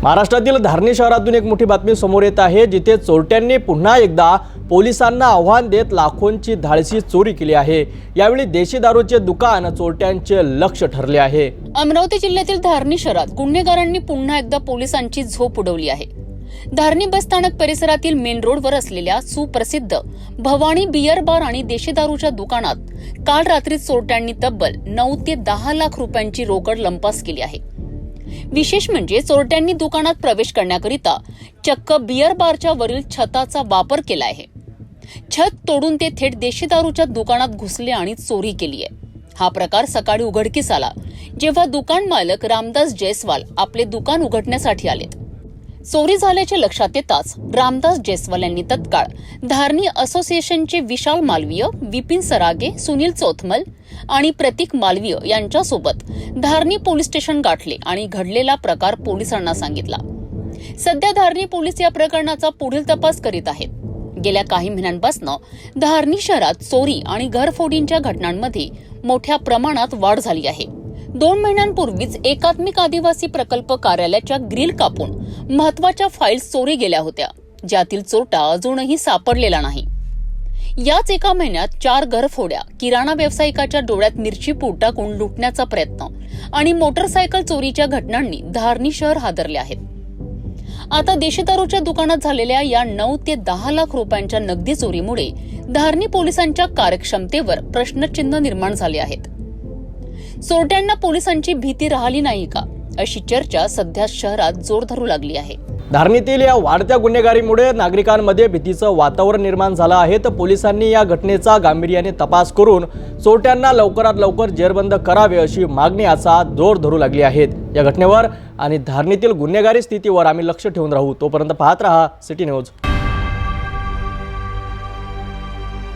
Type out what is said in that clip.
महाराष्ट्रातील धारणी शहरातून एक मोठी बातमी समोर येत आहे, जिथे चोरट्यांनी पुन्हा एकदा पोलिसांना आव्हान देत लाखोंची धाडसी चोरी केली आहे। यावेळी देशी दारूचे दुकान चोरट्यांचे लक्ष ठरले आहे। अमरावती जिल्ह्यातील धारणी शहरात गुन्हेगारांनी पुन्हा एकदा पोलिसांची झोप उडवली आहे। धारणी बस स्थानक परिसरातील मेन रोडवर असलेल्या सुप्रसिद्ध भवानी बियर बार आणि देशी दारूच्या दुकानात काल रात्री चोरट्यांनी तब्बल 9 ते 10 लाख रुपयांची रोकड लंपास केली आहे। विशेष म्हणजे चोरट्यांनी दुकानात प्रवेश करण्याकरिता चक्क बियर बारच्या वरील छताचा वापर केला आहे। छत तोडून ते थेट देशी दारूच्या दुकानात घुसले आणि चोरी केली आहे। हा प्रकार सकाळी उघडकीस आला जेव्हा दुकान मालक रामदास जयस्वाल आपले दुकान उघडण्यासाठी आलेत। चोरी झाल्याचे लक्षात येताच रामदास जयस्वाल यांनी तत्काळ धारणी असोसिएशनचे विशाल मालवीय, विपिन सरागे, सुनील चौथमल आणि प्रतीक मालवीय यांच्यासोबत धारणी पोलीस स्टेशन गाठले आणि घडलेला प्रकार पोलिसांना सांगितला। सध्या धारणी पोलीस या प्रकरणाचा पुढील तपास करीत आहेत। गेल्या काही महिन्यांपासून धारणी शहरात चोरी आणि घरफोडींच्या घटनांमध्ये मोठ्या प्रमाणात वाढ झाली आहे। 2 महिन्यांपूर्वीच एकात्मिक आदिवासी प्रकल्प कार्यालयाच्या ग्रिल कापून महत्वाच्या फाईल्स चोरी गेल्या होत्या, ज्यातील चोरटा अजूनही सापडलेला नाही। याच एका महिन्यात 4 घरफोड्या, किराणा व्यावसायिकाच्या डोळ्यात मिरची पूड टाकून लुटण्याचा प्रयत्न आणि मोटरसायकल चोरीच्या घटनांनी धारणी शहर हादरले आहेत। आता देशी दारूच्या दुकानात झालेल्या या 9 ते 10 लाख रुपयांच्या नगदी चोरीमुळे धारणी पोलिसांच्या कार्यक्षमतेवर प्रश्नचिन्ह निर्माण झाले आहेत। चोरट्यांना पोलिसांची भीती राहिली नाही का, अशी चर्चा सध्या शहरात जोर धरू लागली आहे। धारणीतील या वाढत्या गुन्हेगारीमुळे नागरिकांमध्ये भीतीचं वातावरण निर्माण झालं आहे। तर पोलिसांनी या घटनेचा गांभीर्याने तपास करून चोरट्यांना लवकरात लवकर जेरबंद करावे अशी मागणी आता जोर धरू लागली आहे। या घटनेवर आणि धारणीतील गुन्हेगारी स्थितीवर आम्ही लक्ष ठेवून राहू। तोपर्यंत पाहत रहा सिटी न्यूज।